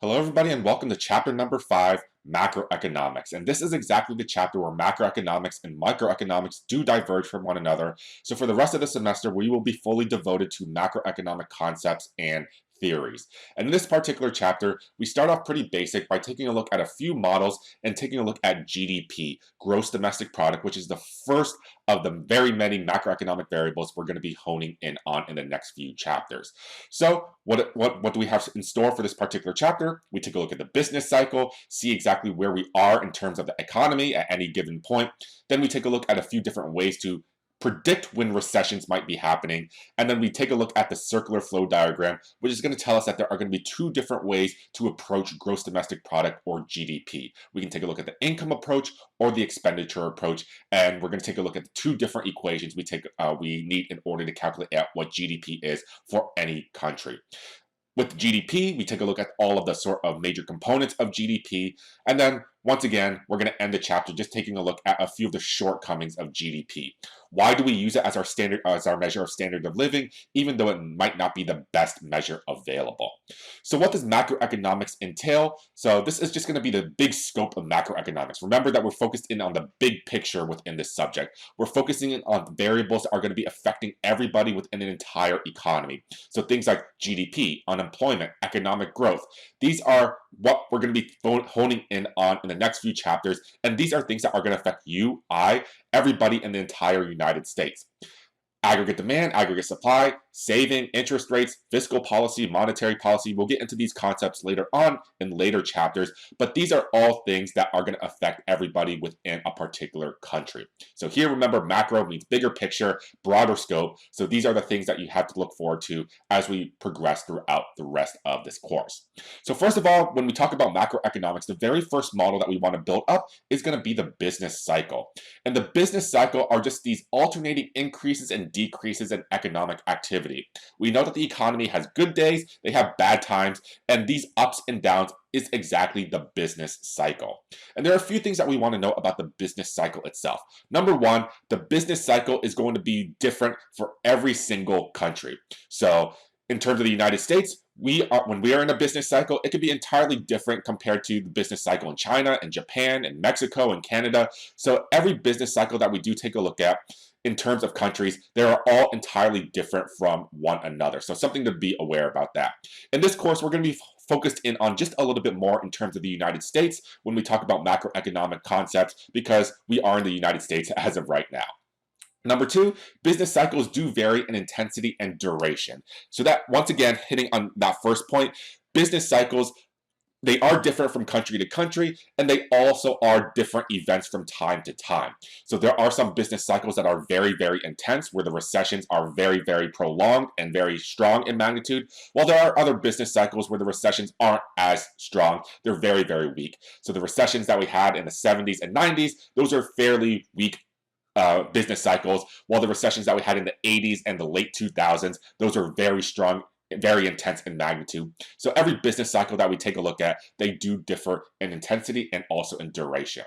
Hello, everybody, and welcome to chapter number 5, Macroeconomics. And this is exactly the chapter where macroeconomics and microeconomics do diverge from one another. So for the rest of the semester, we will be fully devoted to macroeconomic concepts and theories. And in this particular chapter, we start off pretty basic by taking a look at a few models and taking a look at GDP, gross domestic product, which is the first of the very many macroeconomic variables we're going to be honing in on in the next few chapters. So what do we have in store for this particular chapter? We take a look at the business cycle, see exactly where we are in terms of the economy at any given point. Then we take a look at a few different ways to predict when recessions might be happening, and then we take a look at the circular flow diagram, which is going to tell us that there are going to be two different ways to approach gross domestic product, or GDP. We can take a look at the income approach or the expenditure approach, and we're going to take a look at the two different equations we need in order to calculate out what GDP is for any country. With GDP, we take a look at all of the sort of major components of GDP, and then once again, we're going to end the chapter just taking a look at a few of the shortcomings of GDP. Why do we use it as our measure of standard of living, even though it might not be the best measure available? So what does macroeconomics entail? So this is just going to be the big scope of macroeconomics. Remember that we're focused in on the big picture within this subject. We're focusing in on variables that are going to be affecting everybody within an entire economy. So things like GDP, unemployment, economic growth. These are what we're going to be honing in on in the next few chapters, and these are things that are going to affect you, everybody in the entire United States. Aggregate demand, aggregate supply, saving, interest rates, fiscal policy, monetary policy. We'll get into these concepts later on in later chapters, but these are all things that are going to affect everybody within a particular country. So here, remember, macro means bigger picture, broader scope. So these are the things that you have to look forward to as we progress throughout the rest of this course. So first of all, when we talk about macroeconomics, the very first model that we want to build up is going to be the business cycle. And the business cycle are just these alternating increases and decreases in economic activity. We know that the economy has good days, they have bad times, and these ups and downs is exactly the business cycle. And there are a few things that we want to know about the business cycle itself. Number one, the business cycle is going to be different for every single country. So in terms of the United States, when we are in a business cycle, it could be entirely different compared to the business cycle in China and Japan and Mexico and Canada. So every business cycle that we do take a look at in terms of countries, they are all entirely different from one another. So something to be aware about that. In this course, we're going to be focused in on just a little bit more in terms of the United States when we talk about macroeconomic concepts, because we are in the United States as of right now. Number two, business cycles do vary in intensity and duration. So that, once again, hitting on that first point, business cycles, they are different from country to country, and they also are different events from time to time. So there are some business cycles that are very, very intense, where the recessions are very, very prolonged and very strong in magnitude, while there are other business cycles where the recessions aren't as strong. They're very, very weak. So the recessions that we had in the 70s and 90s, those are fairly weak business cycles, while the recessions that we had in the 80s and the late 2000s, those are very strong, very intense in magnitude. So every business cycle that we take a look at, they do differ in intensity and also in duration.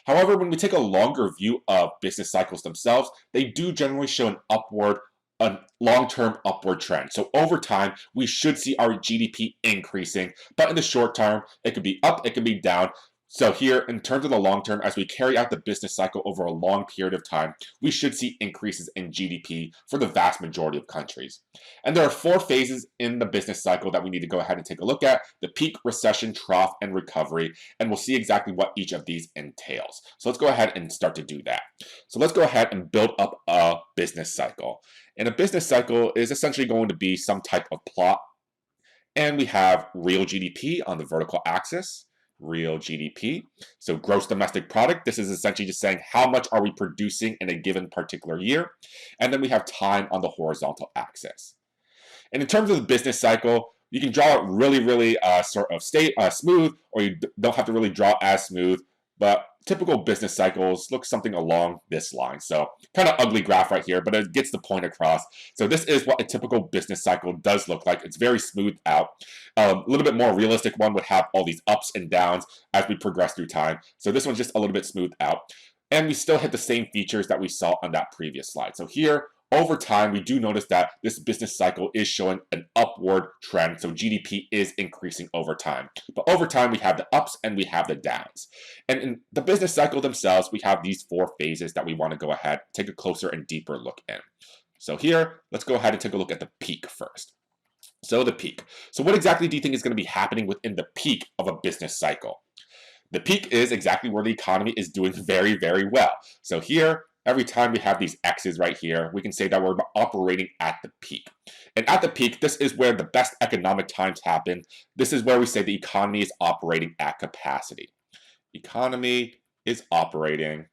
However, when we take a longer view of business cycles themselves, they do generally show a long-term upward trend. So over time, we should see our GDP increasing, but in the short term, it could be up, it could be down. So here, in terms of the long term, as we carry out the business cycle over a long period of time, we should see increases in GDP for the vast majority of countries. And there are 4 phases in the business cycle that we need to go ahead and take a look at: the peak, recession, trough, and recovery. And we'll see exactly what each of these entails. So let's go ahead and start to do that. So let's go ahead and build up a business cycle. And a business cycle is essentially going to be some type of plot. And we have real GDP on the vertical axis. Real GDP. So gross domestic product, this is essentially just saying how much are we producing in a given particular year. And then we have time on the horizontal axis. And in terms of the business cycle, you can draw it really, really sort of smooth, or you don't have to really draw as smooth, but typical business cycles look something along this line. So kind of ugly graph right here, but it gets the point across. So this is what a typical business cycle does look like. It's very smoothed out. A little bit more realistic one would have all these ups and downs as we progress through time. So this one's just a little bit smoothed out. And we still hit the same features that we saw on that previous slide. So here, over time, we do notice that this business cycle is showing an upward trend. So GDP is increasing over time. But over time, we have the ups and we have the downs. And in the business cycle themselves, we have these 4 phases that we want to go ahead, take a closer and deeper look in. So here, let's go ahead and take a look at the peak first. So the peak. So what exactly do you think is going to be happening within the peak of a business cycle? The peak is exactly where the economy is doing very, very well. So here, every time we have these X's right here, we can say that we're operating at the peak. And at the peak, this is where the best economic times happen. This is where we say the economy is operating at capacity. Economy is operating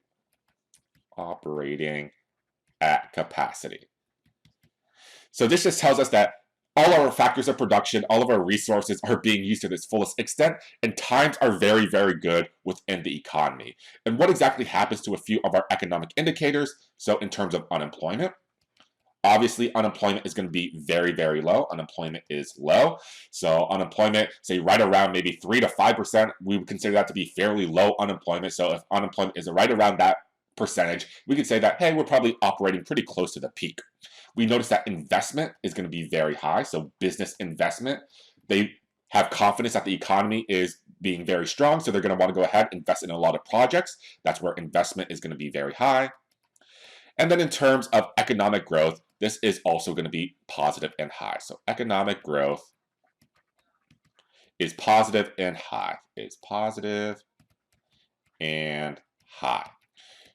at capacity. So this just tells us that all our factors of production, all of our resources are being used to its fullest extent, and times are very, very good within the economy. And what exactly happens to a few of our economic indicators? So in terms of unemployment, obviously unemployment is going to be very, very low. Unemployment is low. So unemployment, say right around maybe 3 to 5%, we would consider that to be fairly low unemployment. So if unemployment is right around that percentage, we could say that, hey, we're probably operating pretty close to the peak. We notice that investment is going to be very high. So business investment, they have confidence that the economy is being very strong. So they're going to want to go ahead and invest in a lot of projects. That's where investment is going to be very high. And then in terms of economic growth, this is also going to be positive and high. So economic growth is positive and high.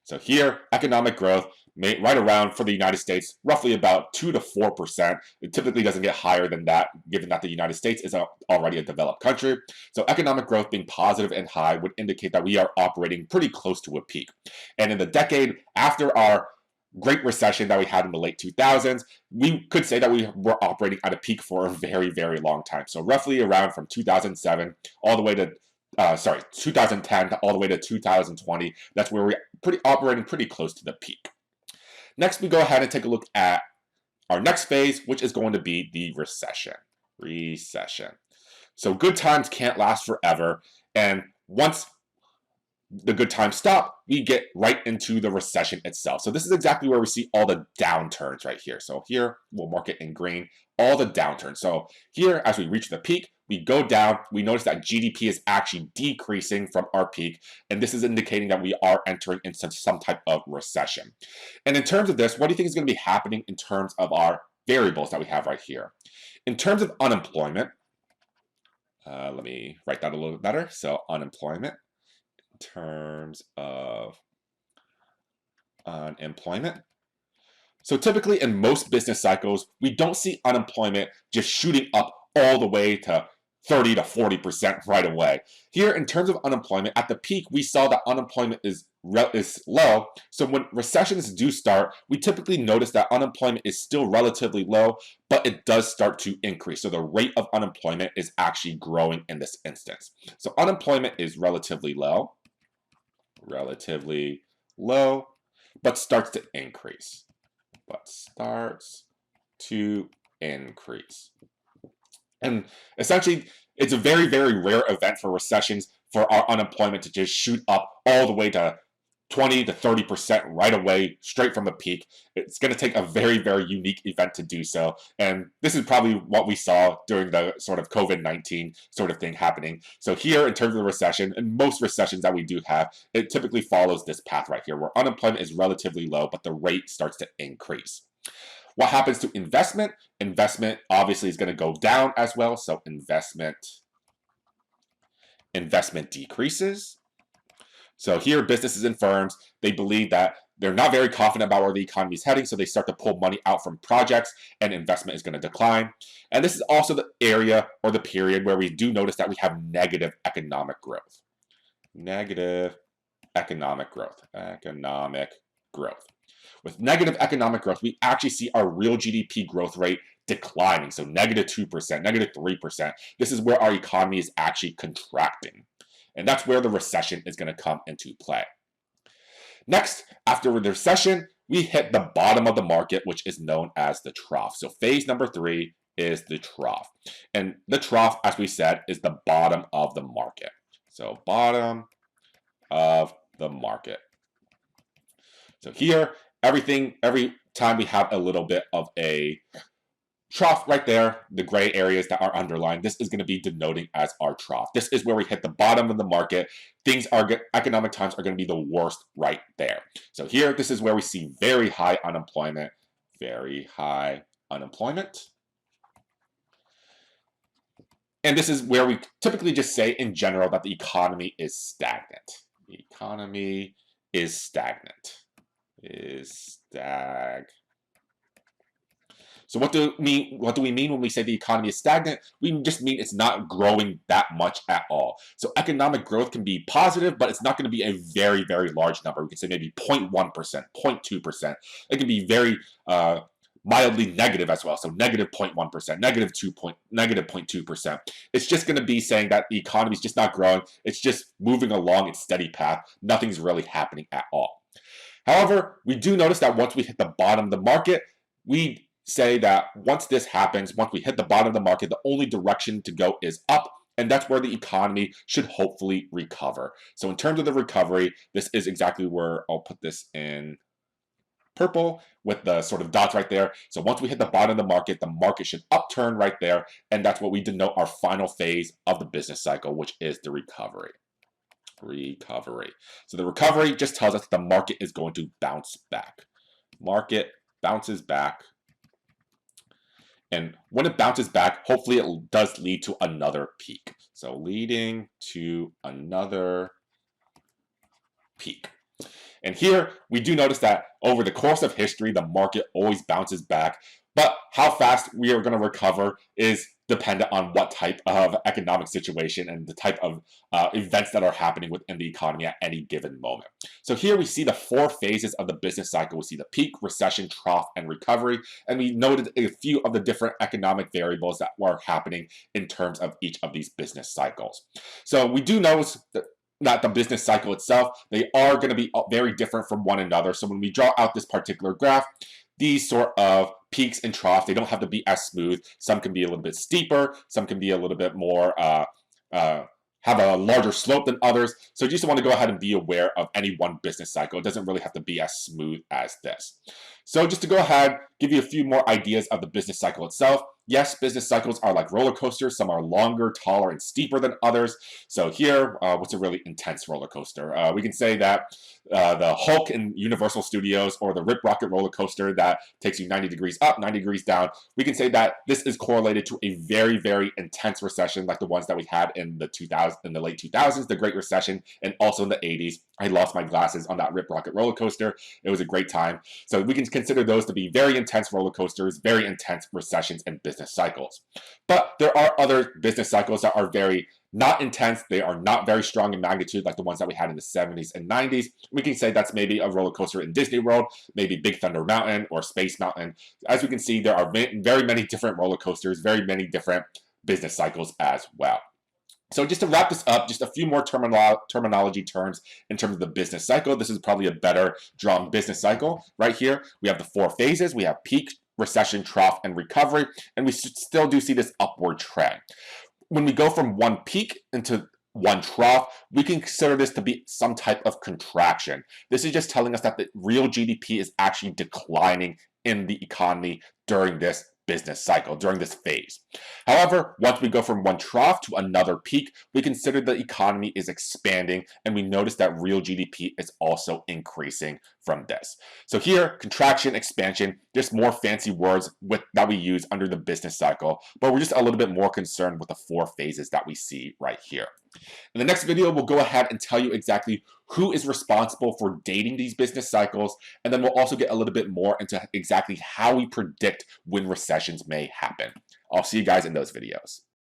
So here, economic growth, right around for the United States, roughly about 2 to 4%. It typically doesn't get higher than that, given that the United States is already a developed country. So economic growth being positive and high would indicate that we are operating pretty close to a peak. And in the decade after our Great Recession that we had in the late 2000s, we could say that we were operating at a peak for a very, very long time. So roughly around from 2007 all the way to 2010 to all the way to 2020. That's where we're operating pretty close to the peak. Next, we go ahead and take a look at our next phase, which is going to be the recession. So good times can't last forever. And once the good times stop, we get right into the recession itself. So this is exactly where we see all the downturns right here. So here, we'll mark it in green, all the downturns. So here, as we reach the peak, we go down, we notice that GDP is actually decreasing from our peak, and this is indicating that we are entering into some type of recession. And in terms of this, what do you think is going to be happening in terms of our variables that we have right here? In terms of unemployment, let me write that a little bit better. So unemployment, in terms of unemployment. So typically in most business cycles, we don't see unemployment just shooting up all the way to 30 to 40% right away. Here, in terms of unemployment, at the peak, we saw that unemployment is low. So when recessions do start, we typically notice that unemployment is still relatively low, but it does start to increase. So the rate of unemployment is actually growing in this instance. So unemployment is relatively low, but starts to increase. And essentially, it's a very, very rare event for recessions for our unemployment to just shoot up all the way to 20 to 30% right away, straight from the peak. It's going to take a very, very unique event to do so. And this is probably what we saw during the sort of COVID-19 sort of thing happening. So here, in terms of the recession, and most recessions that we do have, it typically follows this path right here, where unemployment is relatively low, but the rate starts to increase. What happens to investment? Investment obviously is going to go down as well. So investment decreases. So here, businesses and firms, they believe that they're not very confident about where the economy is heading, so they start to pull money out from projects, and investment is going to decline. And this is also the area or the period where we do notice that we have negative economic growth. With negative economic growth, we actually see our real GDP growth rate declining, so -2%, -3%. This is where our economy is actually contracting. And that's where the recession is going to come into play. Next, after the recession, we hit the bottom of the market, which is known as the trough. So phase number 3 is the trough. And the trough, as we said, is the bottom of the market. So bottom of the market. So here, every time we have a little bit of a trough right there, the gray areas that are underlined, this is going to be denoting as our trough. This is where we hit the bottom of the market. Economic times are going to be the worst right there. So here, this is where we see very high unemployment, very high unemployment. And this is where we typically just say in general that the economy is stagnant. The economy is stagnant. So what do we mean when we say the economy is stagnant? We just mean it's not growing that much at all. So economic growth can be positive, but it's not going to be a very, very large number. We can say maybe 0.1%, 0.2%. It can be very mildly negative as well. So negative 0.1%, negative 0.2%. It's just going to be saying that the economy is just not growing. It's just moving along its steady path. Nothing's really happening at all. However, we do notice that once we hit the bottom of the market, we say that once this happens, once we hit the bottom of the market, the only direction to go is up, and that's where the economy should hopefully recover. So in terms of the recovery, this is exactly where I'll put this in purple with the sort of dots right there. So once we hit the bottom of the market should upturn right there, and that's what we denote our final phase of the business cycle, which is the recovery. So the recovery just tells us the market is going to bounce back. Market bounces back. And when it bounces back, hopefully it does lead to another peak. So leading to another peak. And here we do notice that over the course of history, the market always bounces back. But how fast we are going to recover is dependent on what type of economic situation and the type of events that are happening within the economy at any given moment. So here we see the 4 phases of the business cycle. We see the peak, recession, trough, and recovery. And we noted a few of the different economic variables that were happening in terms of each of these business cycles. So we do notice that the business cycle itself, they are going to be very different from one another. So when we draw out this particular graph, these sort of peaks and troughs, they don't have to be as smooth. Some can be a little bit steeper. Some can be a little bit more, have a larger slope than others. So you just want to go ahead and be aware of any one business cycle. It doesn't really have to be as smooth as this. So just to go ahead, give you a few more ideas of the business cycle itself. Yes, business cycles are like roller coasters. Some are longer, taller, and steeper than others. So here, what's a really intense roller coaster? We can say that the Hulk in Universal Studios, or the Rip Rocket roller coaster that takes you 90 degrees up, 90 degrees down. We can say that this is correlated to a very, very intense recession like the ones that we had in the late 2000s, the Great Recession, and also in the 80s. I lost my glasses on that Rip Rocket roller coaster. It was a great time. So we can consider those to be very intense roller coasters, very intense recessions and business cycles. But there are other business cycles that are very not intense. They are not very strong in magnitude like the ones that we had in the 70s and 90s. We can say that's maybe a roller coaster in Disney World, maybe Big Thunder Mountain or Space Mountain. As we can see, there are very many different roller coasters, very many different business cycles as well. So just to wrap this up, just a few more terminology terms in terms of the business cycle. This is probably a better drawn business cycle. Right here, we have the 4 phases. We have peak, recession, trough, and recovery. And we still do see this upward trend. When we go from one peak into one trough, we can consider this to be some type of contraction. This is just telling us that the real GDP is actually declining in the economy during this business cycle, during this phase. However, once we go from one trough to another peak, we consider the economy is expanding, and we notice that real GDP is also increasing from this. So here, contraction, expansion, just more fancy words that we use under the business cycle, but we're just a little bit more concerned with the 4 phases that we see right here. In the next video, we'll go ahead and tell you exactly who is responsible for dating these business cycles, and then we'll also get a little bit more into exactly how we predict when recessions may happen. I'll see you guys in those videos.